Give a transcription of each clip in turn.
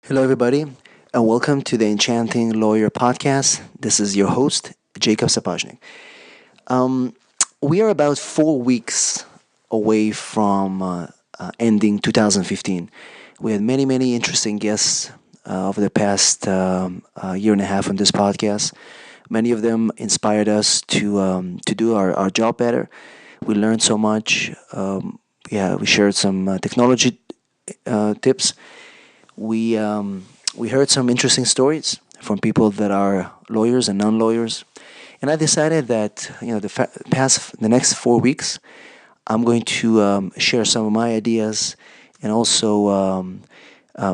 Hello, everybody, and welcome to the Enchanting Lawyer podcast. This is your host, Jacob Sapochnick. Um, we are about 4 weeks away from ending 2015. We had many, many interesting guests over the past year and a half on this podcast. Many of them inspired us to do our job better. We learned so much. We shared some technology tips. We heard some interesting stories from people that are lawyers and non-lawyers, and I decided that the next 4 weeks I'm going to share some of my ideas and also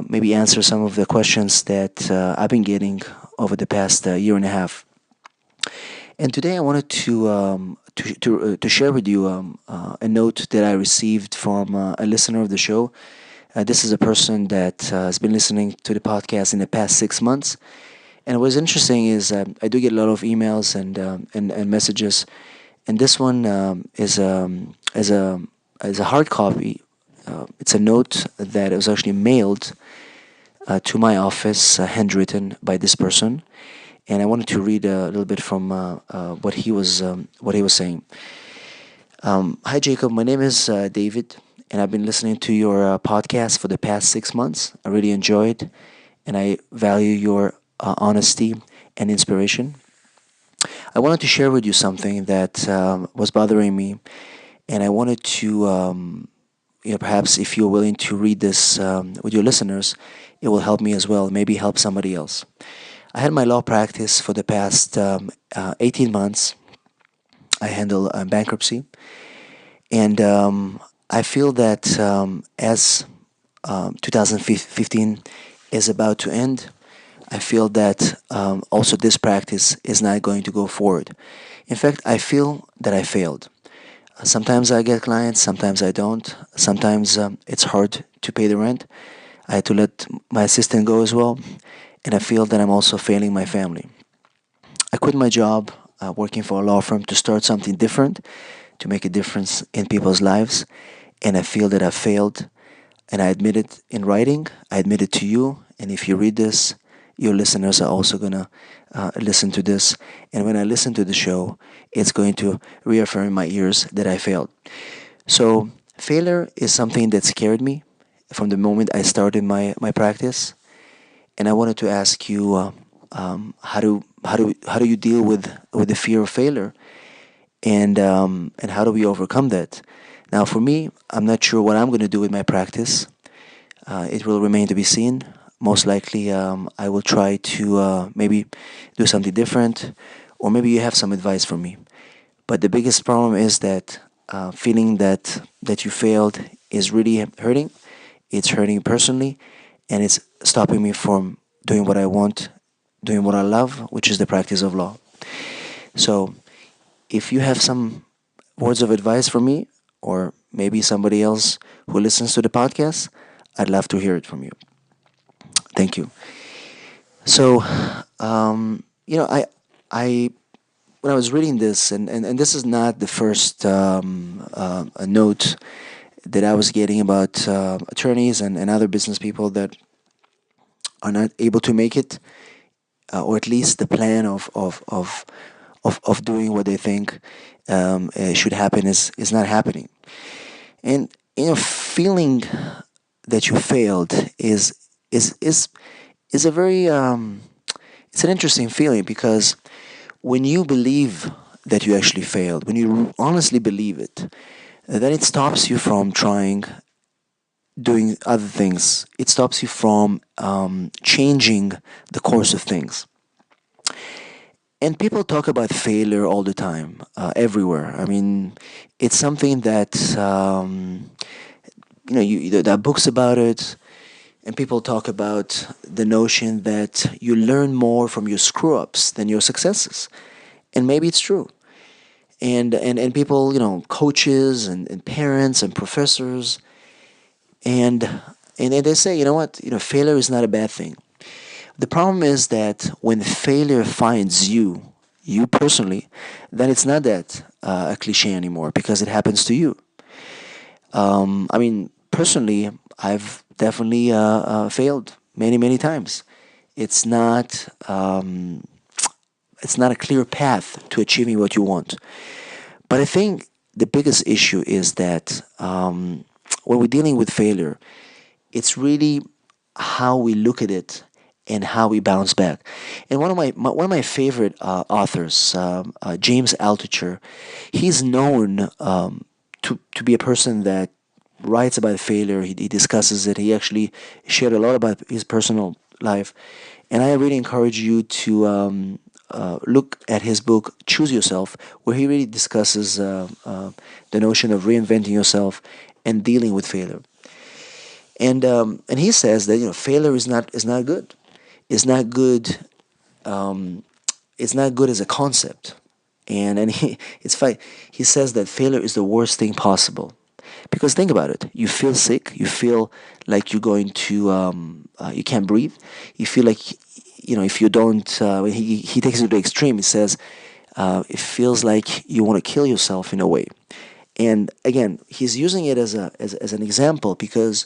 maybe answer some of the questions that I've been getting over the past year and a half. And today I wanted to share with you a note that I received from a listener of the show. This is a person that has been listening to the podcast in the past 6 months. And what's interesting is I do get a lot of emails and messages, and this one is a hard copy. It's a note that was actually mailed to my office, handwritten by this person. And I wanted to read a little bit from what he was saying. Hi Jacob, my name is David, and I've been listening to your podcast for the past 6 months. I really enjoyed, and I value your honesty and inspiration. I wanted to share with you something that was bothering me, and I wanted to, perhaps if you're willing to read this with your listeners, it will help me as well, maybe help somebody else. I had my law practice for the past 18 months. I handle bankruptcy, and I feel that as 2015 is about to end, I feel that also this practice is not going to go forward. In fact, I feel that I failed. Sometimes I get clients, sometimes I don't. Sometimes it's hard to pay the rent. I had to let my assistant go as well, and I feel that I'm also failing my family. I quit my job working for a law firm to start something different, to make a difference in people's lives, and I feel that I failed, and I admit it in writing. I admit it to you, and if you read this, your listeners are also gonna listen to this, and when I listen to the show, it's going to reaffirm in my ears that I failed. So failure is something that scared me from the moment I started my practice, and I wanted to ask you, how do you deal with the fear of failure, and how do we overcome that? Now, for me, I'm not sure what I'm going to do with my practice. It will remain to be seen. Most likely, I will try to maybe do something different, or maybe you have some advice for me. But the biggest problem is that feeling that you failed is really hurting. It's hurting personally, and it's stopping me from doing what I want, doing what I love, which is the practice of law. So, if you have some words of advice for me, or maybe somebody else who listens to the podcast, I'd love to hear it from you. Thank you. So, I when I was reading this, and this is not the first a note that I was getting about attorneys and other business people that are not able to make it, or at least the plan of doing what they think should happen is not happening. And feeling that you failed is is is a very it's an interesting feeling, because when you believe that you actually failed, when you honestly believe it, then it stops you from trying doing other things. It stops you from changing the course of things. And people talk about failure all the time, everywhere. I mean, it's something that there are books about it, and people talk about the notion that you learn more from your screw ups than your successes, and maybe it's true. And people, coaches and parents and professors, and they say, you know what, failure is not a bad thing. The problem is that when failure finds you personally, then it's not that a cliche anymore, because it happens to you. I mean, personally, I've definitely failed many, many times. It's not it's not a clear path to achieving what you want. But I think the biggest issue is that when we're dealing with failure, it's really how we look at it and how we bounce back. And one of my favorite authors, James Altucher, he's known to be a person that writes about failure. He discusses it. He actually shared a lot about his personal life, and I really encourage you to look at his book Choose Yourself, where he really discusses the notion of reinventing yourself and dealing with failure. And he says that failure is not good. It's not good. It's not good as a concept. And he it's fine. He says that failure is the worst thing possible. Because think about it. You feel sick. You feel like you're going to you can't breathe. You feel like if you don't. When he takes it to the extreme. He says it feels like you want to kill yourself in a way. And again, he's using it as an example because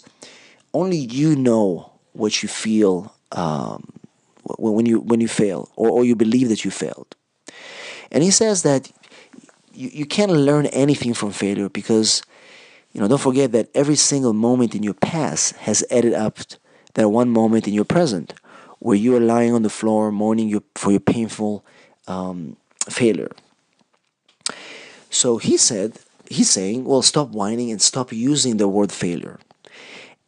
only you know what you feel when you fail, or you believe that you failed. And he says that you can't learn anything from failure because don't forget that every single moment in your past has added up that one moment in your present where you are lying on the floor mourning for your painful failure. So he's saying, well, stop whining and stop using the word failure.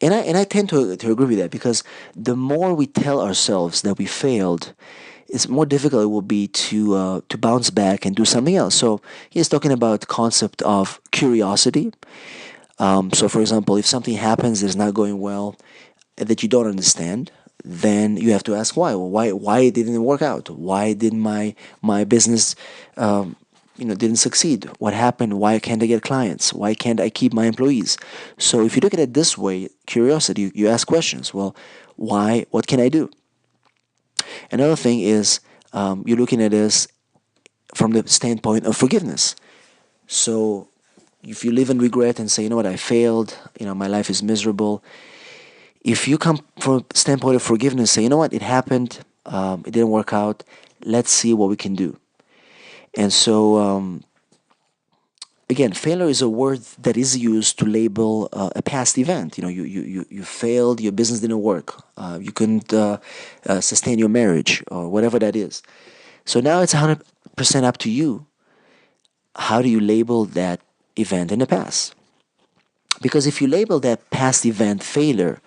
And I tend to agree with that because the more we tell ourselves that we failed, it's more difficult it will be to bounce back and do something else. So he's talking about the concept of curiosity. So, for example, if something happens that is not going well, that you don't understand, then you have to ask why. Well, why it didn't work out? Why did my business didn't succeed? What happened? Why can't I get clients? Why can't I keep my employees? So if you look at it this way, curiosity, you ask questions. Well, why? What can I do? Another thing is you're looking at this from the standpoint of forgiveness. So if you live in regret and say, what, I failed, my life is miserable. If you come from a standpoint of forgiveness, say, what, it happened, it didn't work out. Let's see what we can do. And so again, failure is a word that is used to label a past event. You failed, your business didn't work, you couldn't sustain your marriage, or whatever that is. So now it's 100% up to you. How do you label that event in the past? Because if you label that past event failure,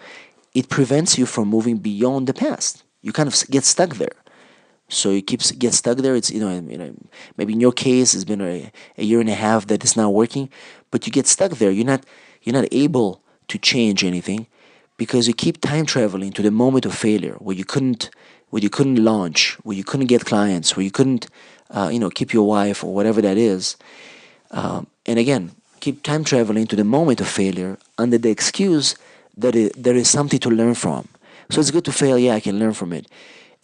it prevents you from moving beyond the past. You kind of get stuck there. So you get stuck there. It's maybe in your case it's been a year and a half that it's not working, but you get stuck there. You're not able to change anything because you keep time traveling to the moment of failure where you couldn't launch, where you couldn't get clients, where you couldn't keep your wife or whatever that is. And again, keep time traveling to the moment of failure under the excuse that there is something to learn from. So it's good to fail. Yeah, I can learn from it,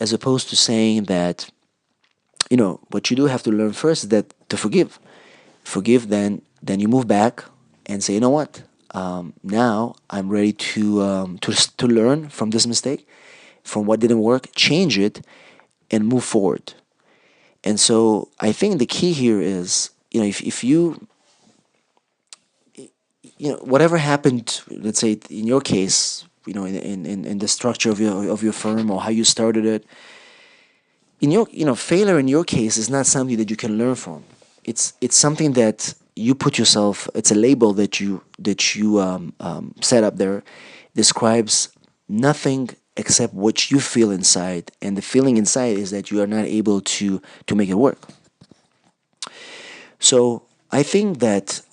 as opposed to saying that what you do have to learn first is that to forgive, then you move back and say, what, now I'm ready to learn from this mistake, from what didn't work, change it, and move forward. And so I think the key here is, if you whatever happened, let's say in your case, in the structure of your firm, or how you started it, in your failure in your case is not something that you can learn from. It's something that you put yourself. It's a label that you set up there, describes nothing except what you feel inside, and the feeling inside is that you are not able to make it work. So I think that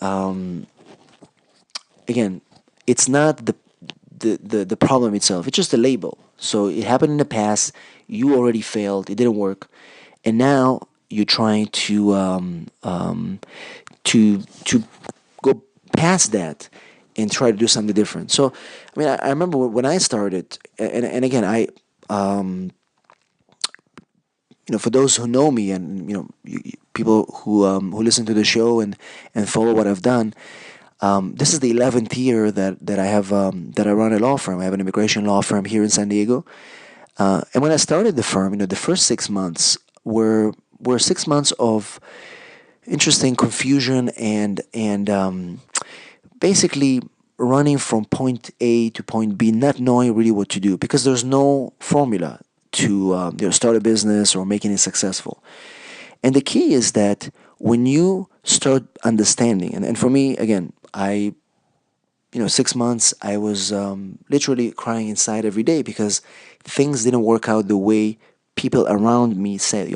again, it's not the problem itself. It's just a label. So it happened in the past. You already failed. It didn't work, and now you're trying to go past that and try to do something different. So, I mean, I remember when I started, and again, for those who know me, and people who listen to the show and follow what I've done, This is the 11th year that I have that I run a law firm. I have an immigration law firm here in San Diego. And when I started the firm, the first 6 months were 6 months of interesting confusion and basically running from point A to point B, not knowing really what to do because there's no formula to start a business or making it successful. And the key is that when you start understanding, and for me, again, 6 months, I was literally crying inside every day because things didn't work out the way people around me said,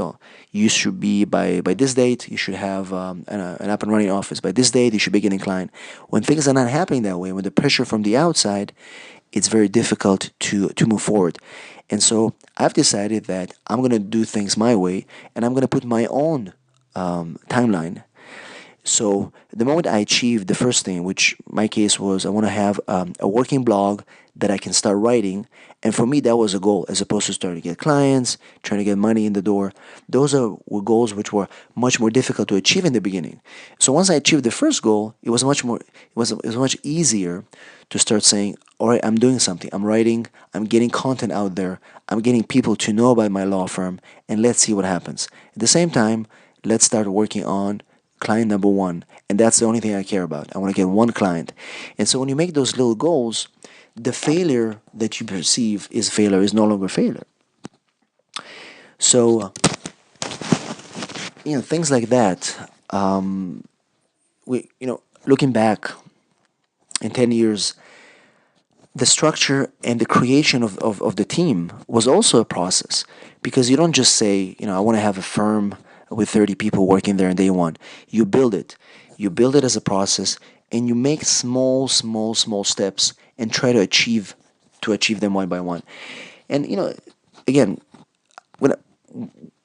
you should be by this date, you should have an up and running office. By this date, you should be getting client. When things are not happening that way, when the pressure from the outside, it's very difficult to move forward. And so I've decided that I'm going to do things my way and I'm going to put my own timeline. So the moment I achieved the first thing, which my case was I want to have a working blog that I can start writing. And for me, that was a goal as opposed to starting to get clients, trying to get money in the door. Were goals which were much more difficult to achieve in the beginning. So once I achieved the first goal, it was much easier to start saying, all right, I'm doing something. I'm writing, I'm getting content out there, I'm getting people to know about my law firm, and let's see what happens. At the same time, let's start working on client number one. And that's the only thing I care about. I want to get one client. And so when you make those little goals, the failure that you perceive is failure is no longer failure. So, things like that. Looking back in 10 years, the structure and the creation of the team was also a process because you don't just say, I want to have a firm with 30 people working there in day one. You build it. You build it as a process and you make small, small, small steps and try to achieve them one by one. And again, when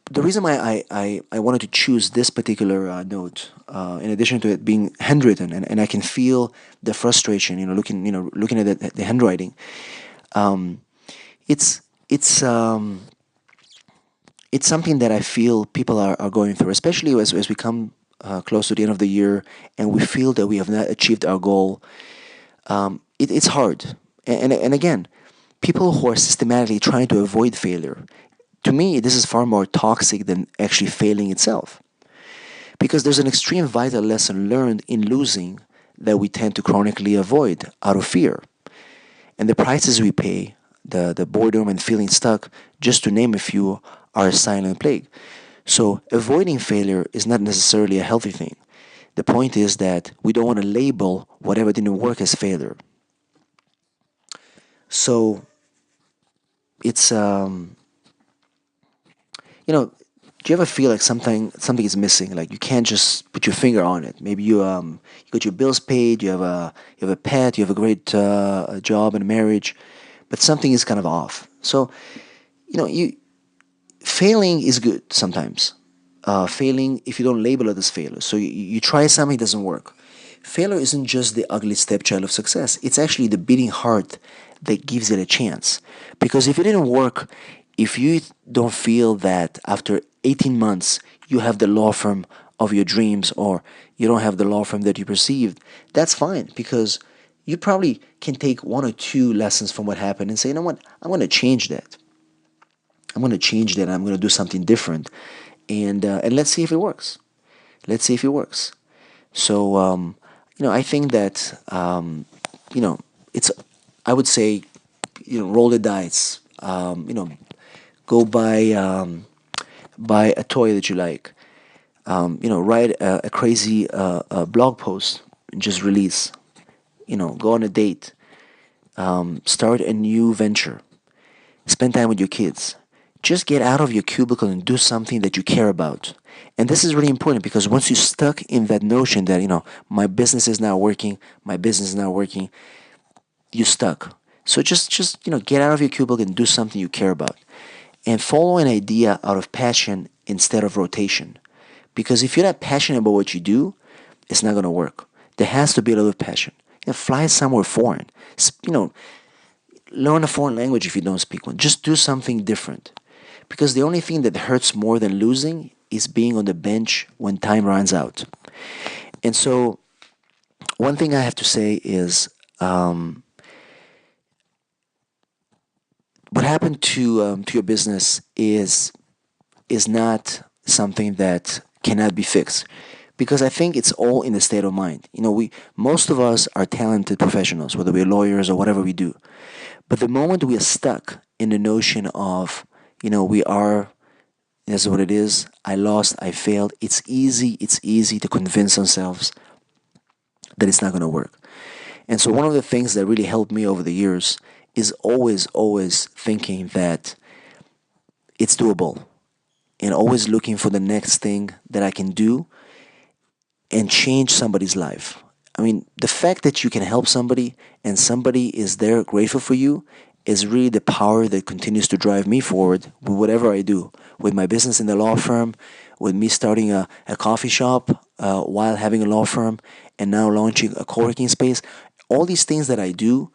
the reason why I wanted to choose this particular note, in addition to it being handwritten, and I can feel the frustration, looking at the handwriting. Um, it's it's um, it's something that I feel people are going through, especially as we come close to the end of the year and we feel that we have not achieved our goal. It's hard, and again, people who are systematically trying to avoid failure. To me, this is far more toxic than actually failing itself. Because there's an extreme vital lesson learned in losing that we tend to chronically avoid out of fear. And the prices we pay, the boredom and feeling stuck, just to name a few, are a silent plague. So avoiding failure is not necessarily a healthy thing. The point is that we don't want to label whatever didn't work as failure. So it's do you ever feel like something is missing? Like you can't just put your finger on it. Maybe you got your bills paid, you have a pet, you have a great job and marriage, but something is kind of off. So you failing is good sometimes. Failing if you don't label it as failure. So you try something, it doesn't work. Failure isn't just the ugly stepchild of success. It's actually the beating heart that gives it a chance. Because if it didn't work, if you don't feel that after 18 months you have the law firm of your dreams or you don't have the law firm that you perceived, that's fine because you probably can take one or two lessons from what happened and say, you know what, I'm going to change that. I'm going to change that. I'm going to do something different, and let's see if it works. Let's see if it works. So I think that it's. I would say, roll the dice. Go buy a toy that you like. Write a crazy blog post and just release. Go on a date. Start a new venture. Spend time with your kids. Just get out of your cubicle and do something that you care about. And this is really important because once you're stuck in that notion that, my business is not working, my business is not working, you're stuck. So just get out of your cubicle and do something you care about. And follow an idea out of passion instead of rotation. Because if you're not passionate about what you do, it's not going to work. There has to be a little passion. Fly somewhere foreign. Learn a foreign language if you don't speak one. Just do something different. Because the only thing that hurts more than losing is being on the bench when time runs out. And so One thing I have to say is, what happened to your business is not something that cannot be fixed, because I think it's all in the state of mind. We most of us are talented professionals, whether we're lawyers or whatever we do. But the moment we are stuck in the notion of, we are, this is what it is, I lost, I failed, it's easy to convince ourselves that it's not going to work. And so one of the things that really helped me over the years is always thinking that it's doable, and always looking for the next thing that I can do and change somebody's life. I mean, the fact that you can help somebody and somebody is there grateful for you is really the power that continues to drive me forward with whatever I do. With my business in the law firm, with me starting a coffee shop while having a law firm, and now launching a co working space. All these things that I do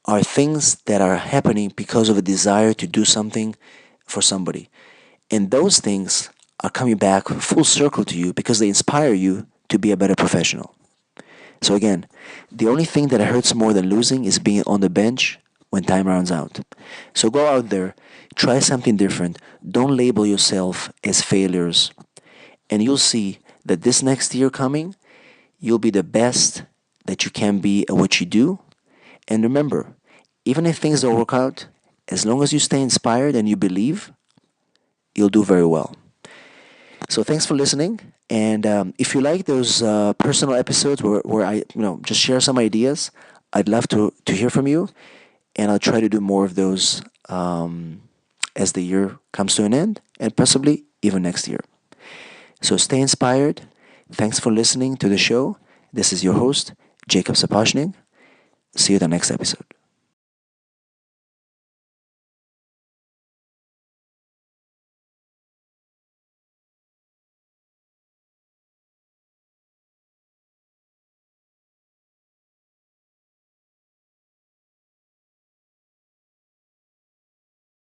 are things that are happening because of a desire to do something for somebody. And those things are coming back full circle to you because they inspire you to be a better professional. So again, the only thing that hurts more than losing is being on the bench when time runs out. So go out there, try something different. Don't label yourself as failures. And you'll see that this next year coming, you'll be the best that you can be at what you do. And remember, even if things don't work out, as long as you stay inspired and you believe, you'll do very well. So thanks for listening. And if you like those personal episodes where I just share some ideas, I'd love to hear from you. And I'll try to do more of those as the year comes to an end, and possibly even next year. So stay inspired. Thanks for listening to the show. This is your host, Jacob Sapochnick. See you the next episode.